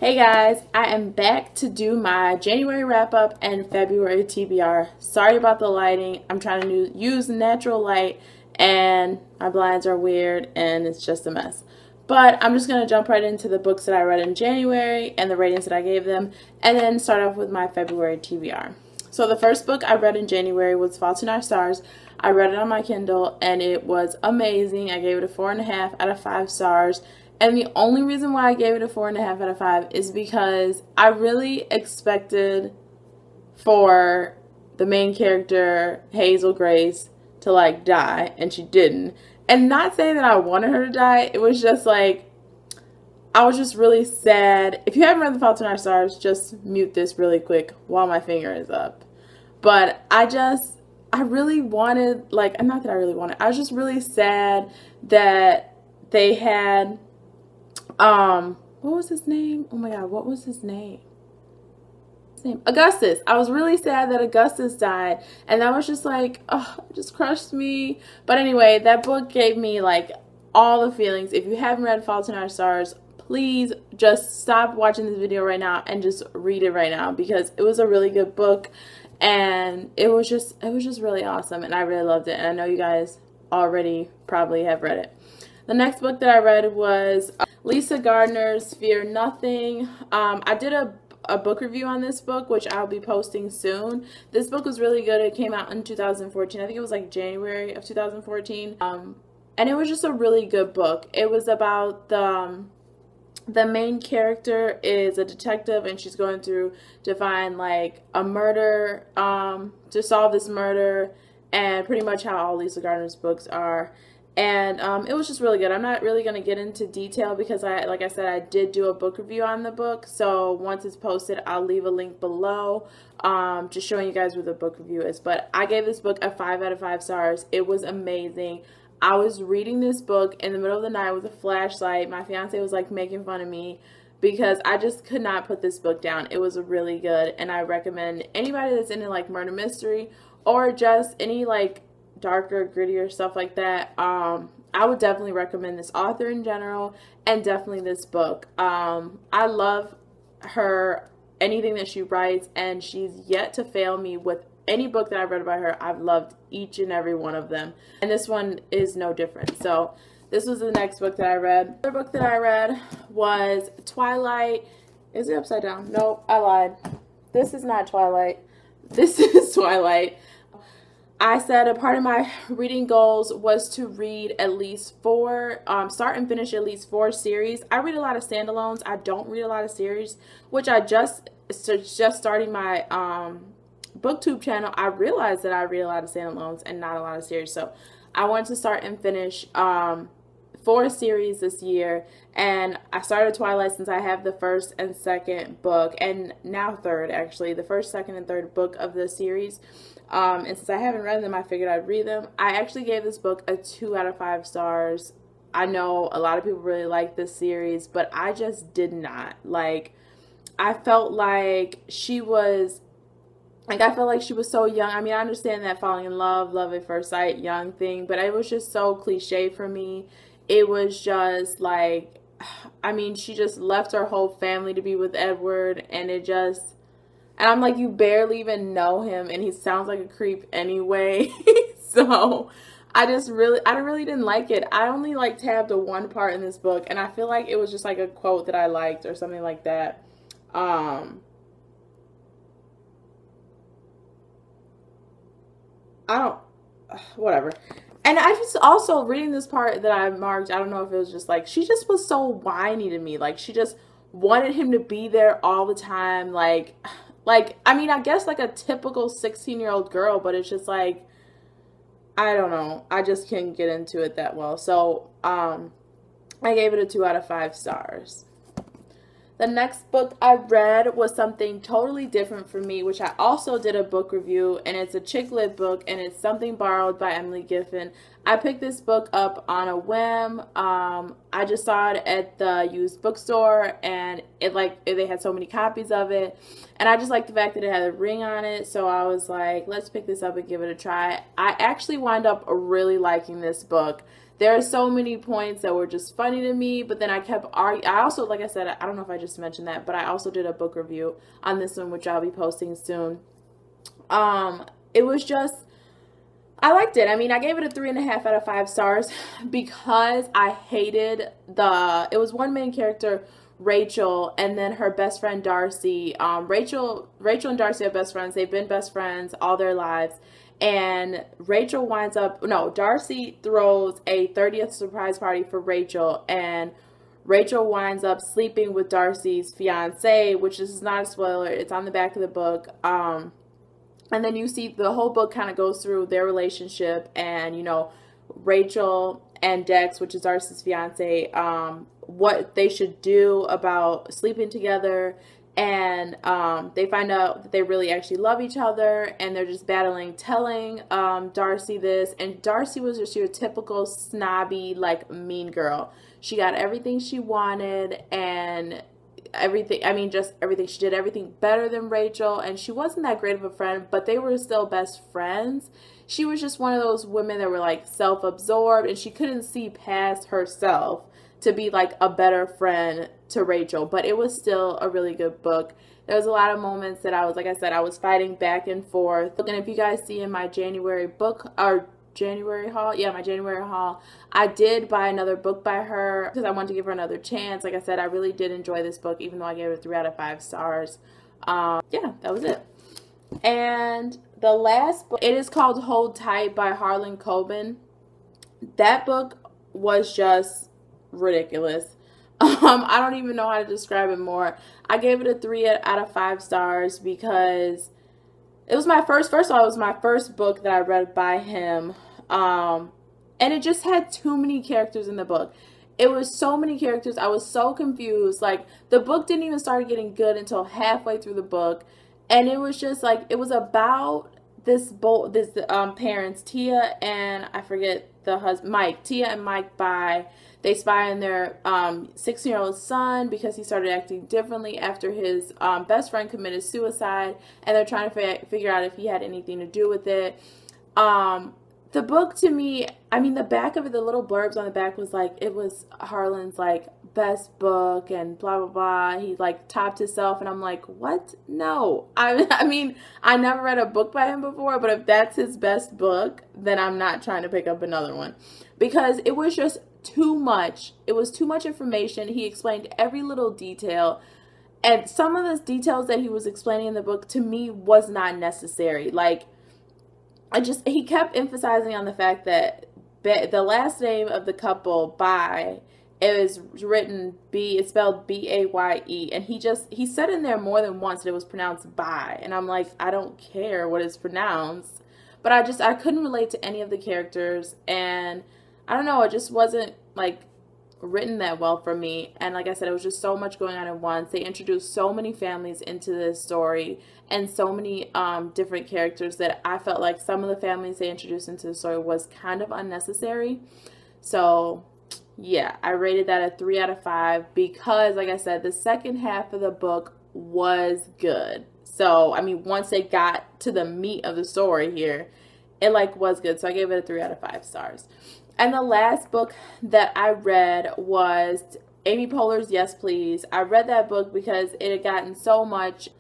Hey guys, I am back to do my January wrap up and February TBR. Sorry about the lighting. I'm trying to use natural light and my blinds are weird and it's just a mess. But I'm just going to jump right into the books that I read in January and the ratings that I gave them, and then start off with my February TBR. So the first book I read in January was Fault in Our Stars. I read it on my Kindle and it was amazing. I gave it a 4.5 out of 5 stars. And the only reason why I gave it a 4.5 out of 5 is because I really expected for the main character, Hazel Grace, to like die, and she didn't. And not saying that I wanted her to die, it was just like, I was just really sad. If you haven't read The Fault in Our Stars, just mute this really quick while my finger is up. But I really wanted, like, not that I really wanted, I was just really sad that they had, what was his name? Oh my god, what was his name? Augustus. I was really sad that Augustus died, and that was just like, oh, it just crushed me. But anyway, that book gave me like all the feelings. If you haven't read Fault in Our Stars, please just stop watching this video right now and just read it right now, because it was a really good book and it was just really awesome, and I really loved it, and I know you guys already probably have read it. The next book that I read was Lisa Gardner's Fear Nothing. I did a book review on this book, which I'll be posting soon. This book was really good. It came out in 2014. I think it was like January of 2014. And it was just a really good book. It was about the main character is a detective, and she's going through to find like a murder, to solve this murder, and pretty much how all Lisa Gardner's books are. And it was just really good. I'm not really going to get into detail because like I said, I did do a book review on the book. So once it's posted, I'll leave a link below, just showing you guys what the book review is. But I gave this book a 5 out of 5 stars. It was amazing. I was reading this book in the middle of the night with a flashlight. My fiance was like making fun of me because I just could not put this book down. It was really good, and I recommend anybody that's into like murder mystery or just any like darker, grittier stuff like that. I would definitely recommend this author in general, and definitely this book. I love her, anything that she writes, and she's yet to fail me with any book that I've read by her. I've loved each and every one of them, and this one is no different. So this was the next book that I read. The other book that I read was Twilight. Is it upside down? Nope, I lied. This is not Twilight. This is Twilight. I said a part of my reading goals was to read at least 4, start and finish at least 4 series. I read a lot of standalones. I don't read a lot of series, which I just starting my booktube channel. I realized that I read a lot of standalones and not a lot of series. So I wanted to start and finish 4 series this year, and I started Twilight since I have the first and second book, and now third actually, the first, second, and third book of the series. And since I haven't read them, I figured I'd read them. I actually gave this book a 2 out of 5 stars. I know a lot of people really like this series, but I just did not. Like, I felt like she was, so young. I mean, I understand that falling in love, love at first sight, young thing, but it was just so cliche for me. It was just like, I mean, she just left her whole family to be with Edward, and it just, and I'm like, you barely even know him, and he sounds like a creep anyway. So I really didn't like it. I only like tabbed a 1 part in this book, and I feel like it was just like a quote that I liked or something like that. Whatever. And I just also, reading this part that I marked, I don't know if it was just like, she just was so whiny to me. Like, she just wanted him to be there all the time. Like, I mean, I guess like a typical 16-year-old girl, but it's just like, I don't know. I just can't get into it that well. So, I gave it a 2 out of 5 stars. The next book I read was something totally different for me, which I also did a book review, and it's a chick lit book, and it's Something Borrowed by Emily Giffin. I picked this book up on a whim. I just saw it at the used bookstore, and they had so many copies of it, and I just liked the fact that it had a ring on it, so I was like, let's pick this up and give it a try. I actually wound up really liking this book. there are so many points that were just funny to me, but then I kept arguing. I also, like I said, I don't know if I just mentioned that, but I also did a book review on this one, which I'll be posting soon. It was just, I liked it. I mean, I gave it a 3.5 out of 5 stars because I hated it was one main character, Rachel, and then her best friend Darcy. Rachel and Darcy are best friends. They've been best friends all their lives. And Darcy throws a 30th surprise party for Rachel, and Rachel winds up sleeping with Darcy's fiance, which is not a spoiler. It's on the back of the book. And then you see the whole book kind of goes through their relationship, and, you know, Rachel and Dex, which is Darcy's fiance, what they should do about sleeping together. And they find out that they really actually love each other, and they're just battling telling Darcy this. And Darcy was just your typical snobby, like, mean girl. She got everything she wanted, and everything, I mean, just everything. She did everything better than Rachel, and she wasn't that great of a friend, but they were still best friends. She was just one of those women that were, like, self-absorbed, and she couldn't see past herself to be, like, a better friend to Rachel. But it was still a really good book. There was a lot of moments that I was, like I said, I was fighting back and forth. And if you guys see in my January book, or January haul, yeah, my January haul, I did buy another book by her because I wanted to give her another chance. Like I said, I really did enjoy this book, even though I gave it 3 out of 5 stars. Yeah, that was it. And the last book, it is called Hold Tight by Harlan Coben. That book was just ridiculous. I don't even know how to describe it more. I gave it a 3 out of 5 stars because it was my first of all, it was my first book that I read by him. And it just had too many characters in the book. It was so many characters. I was so confused. Like, the book didn't even start getting good until halfway through the book. And it was just like, it was about this parents, Tia and I forget the husband, Mike. Tia and Mike they spy on their 16-year-old son because he started acting differently after his best friend committed suicide, and they're trying to figure out if he had anything to do with it. The book, to me, I mean, the back of it, the little blurbs on the back was like, it was Harlan's, like, best book and blah, blah, blah. He, like, topped himself, and I'm like, what? No. I mean, I never read a book by him before, but if that's his best book, then I'm not trying to pick up another one. Because it was just too much. It was too much information. He explained every little detail. And some of the details that he was explaining in the book, to me, was not necessary. Like, he kept emphasizing on the fact that the last name of the couple, Bye, it was written it's spelled B-A-Y-E, and he said in there more than once that it was pronounced Bye, and I'm like, I don't care what it's pronounced, but I couldn't relate to any of the characters, and I don't know, it just wasn't, like, written that well for me. And like I said, it was just so much going on at once. They introduced so many families into this story, and so many different characters, that I felt like some of the families they introduced into the story was kind of unnecessary. So yeah, I rated that a 3 out of 5 because, like I said, the second half of the book was good. So I mean, once they got to the meat of the story here, it, like, was good. So I gave it a 3 out of 5 stars. And the last book that I read was Amy Poehler's Yes Please. I read that book because it had gotten so much.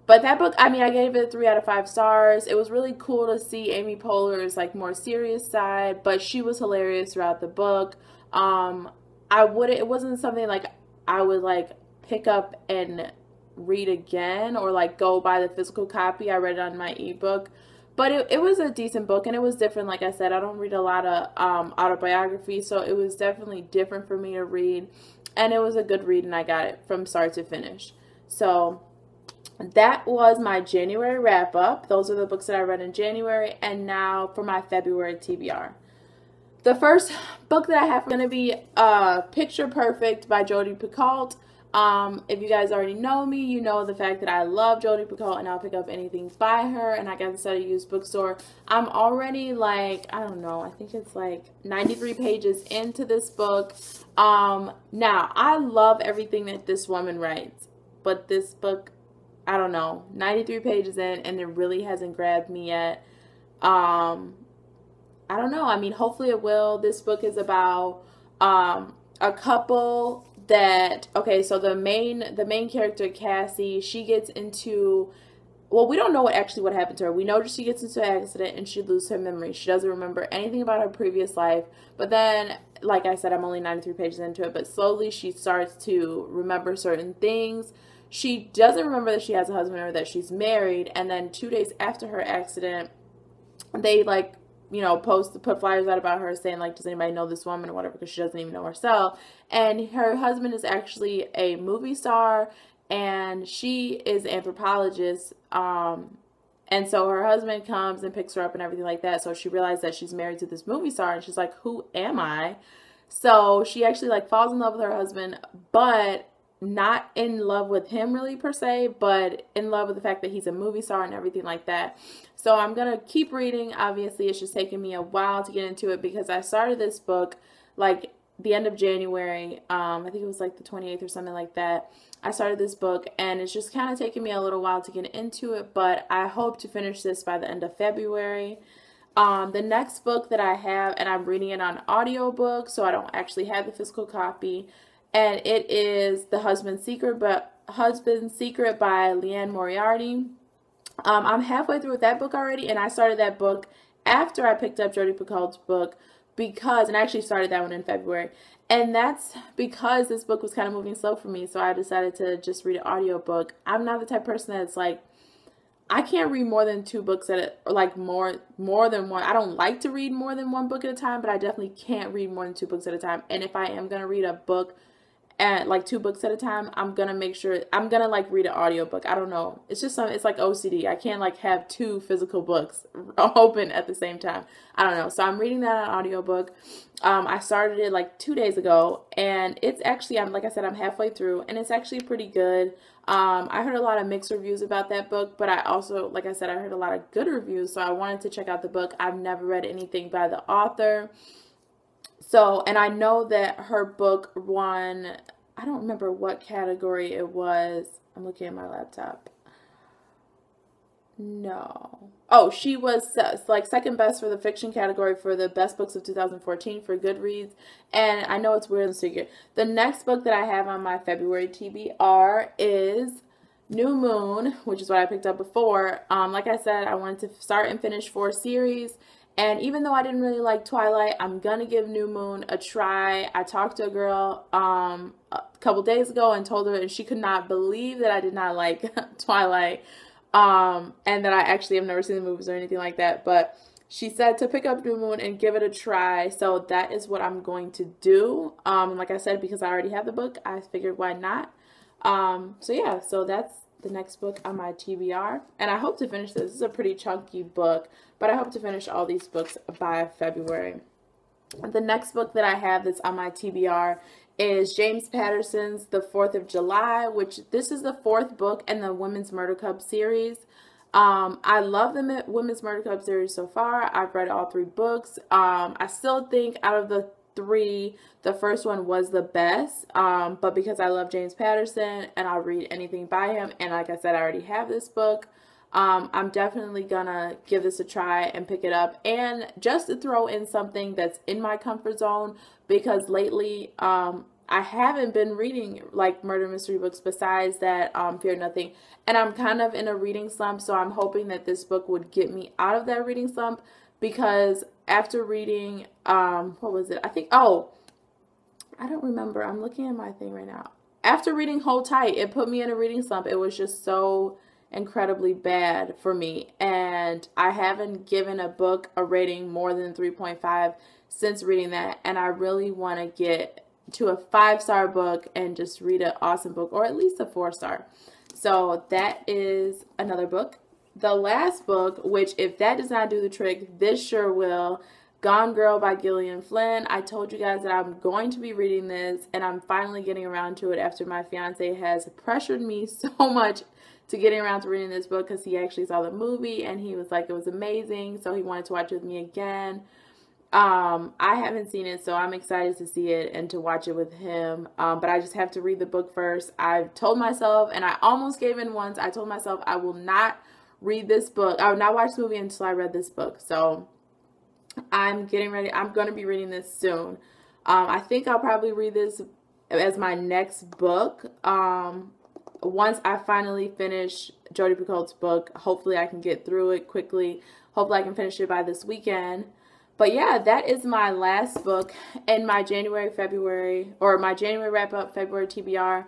But that book, I mean, I gave it a 3 out of 5 stars. It was really cool to see Amy Poehler's, like, more serious side, but she was hilarious throughout the book. It wasn't something, like, I would, like, pick up and read again, or, like, go buy the physical copy. I read it on my ebook. But it was a decent book, and it was different. Like I said, I don't read a lot of autobiography, so it was definitely different for me to read. And it was a good read, and I got it from start to finish. So that was my January wrap-up. Those are the books that I read in January. And now for my February TBR. The first book that I have is going to be Picture Perfect by Jodi Picoult. If you guys already know me, you know the fact that I love Jodi Picoult, and I'll pick up anything by her, and I got this at a used bookstore. I'm already, like, I don't know, I think it's like 93 pages into this book. Now, I love everything that this woman writes, but this book, I don't know, 93 pages in, and it really hasn't grabbed me yet. I don't know. I mean, hopefully it will. This book is about a couple that, okay, so the main character, Cassie, she gets into, well, we don't know what happened to her. We know that she gets into an accident and she loses her memory. She doesn't remember anything about her previous life. But then, like I said, I'm only 93 pages into it, but slowly she starts to remember certain things. She doesn't remember that she has a husband or that she's married. And then 2 days after her accident, they like, put flyers out about her saying like, does anybody know this woman or whatever, because she doesn't even know herself. And her husband is actually a movie star, and she is an anthropologist. And so her husband comes and picks her up and everything like that. So she realized that she's married to this movie star, and she's like, who am I? So she actually like falls in love with her husband, but not in love with him really per se, but in love with the fact that he's a movie star and everything like that. So I'm going to keep reading. Obviously, it's just taking me a while to get into it because I started this book like the end of January. I think it was like the 28th or something like that. I started this book and it's just kind of taking me a little while to get into it, but I hope to finish this by the end of February. The next book that I have, and I'm reading it on audiobook, so I don't actually have the physical copy, and it is The Husband's Secret by Leanne Moriarty. I'm halfway through with that book already, and I started that book after I picked up Jodi Picoult's book and I actually started that one in February. And that's because this book was kind of moving slow for me, so I decided to just read an audiobook. I'm not the type of person that's like, I can't read more than 2 books more than one. I don't like to read more than 1 book at a time, but I definitely can't read more than 2 books at a time. And if I am going to read a book at like 2 books at a time, I'm going to make sure I'm going to like read an audiobook. I don't know. It's just it's like OCD. I can't like have 2 physical books open at the same time. I don't know. So I'm reading that on audiobook. I started it like 2 days ago, and it's actually, like I said, I'm halfway through, and it's actually pretty good. I heard a lot of mixed reviews about that book, but I also, like I said, I heard a lot of good reviews, so I wanted to check out the book. I've never read anything by the author. So, and I know that her book won, I don't remember what category it was. I'm looking at my laptop. No. Oh, she was like second best for the fiction category for the best books of 2014 for Goodreads. And I know it's weird and secret. The next book that I have on my February TBR is New Moon, which is what I picked up before. Like I said, I wanted to start and finish 4 series. And even though I didn't really like Twilight, I'm going to give New Moon a try. I talked to a girl a couple days ago and told her, and she could not believe that I did not like Twilight. And that I actually have never seen the movies or anything like that. But she said to pick up New Moon and give it a try. So that is what I'm going to do. Like I said, because I already have the book, I figured why not. So yeah, so that's the next book on my TBR. And I hope to finish this. This is a pretty chunky book, but I hope to finish all these books by February. The next book that I have that's on my TBR is James Patterson's The 4th of July, which this is the 4th book in the Women's Murder Club series. I love the Women's Murder Club series so far. I've read all 3 books. I still think out of the 3, the first one was the best, but because I love James Patterson and I'll read anything by him, and like I said, I already have this book, I'm definitely gonna give this a try and pick it up, and just to throw in something that's in my comfort zone, because lately I haven't been reading like murder mystery books besides that Fear Nothing, and I'm kind of in a reading slump, so I'm hoping that this book would get me out of that reading slump, because after reading what was it, I think, oh, I don't remember, I'm looking at my thing right now. After reading Hold Tight, it put me in a reading slump. It was just so incredibly bad for me, and I haven't given a book a rating more than 3.5 since reading that, and I really want to get to a 5-star book and just read an awesome book, or at least a 4-star. So that is another book. The last book, which if that does not do the trick, this sure will, Gone Girl by Gillian Flynn. I told you guys that I'm going to be reading this, and I'm finally getting around to it after my fiance has pressured me so much to getting around to reading this book, because he actually saw the movie and he was like, it was amazing, so he wanted to watch it with me again. I haven't seen it, so I'm excited to see it and to watch it with him, but I just have to read the book first. I've told myself, and I almost gave in once, I told myself I will not read this book, I will not watch the movie until I read this book. So I'm getting ready. I'm going to be reading this soon. I think I'll probably read this as my next book. Once I finally finish Jodi Picoult's book, hopefully I can get through it quickly. Hopefully I can finish it by this weekend. But yeah, that is my last book in my January wrap up, February TBR.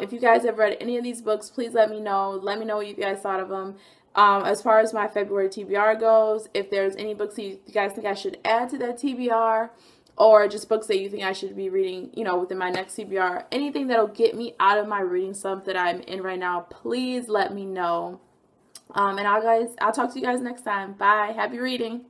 If you guys have read any of these books, please let me know. Let me know what you guys thought of them. As far as my February TBR goes, if there's any books that you guys think I should add to that TBR, or just books that you think I should be reading, you know, within my next TBR, anything that'll get me out of my reading slump that I'm in right now, please let me know. And I'll talk to you guys next time. Bye. Happy reading.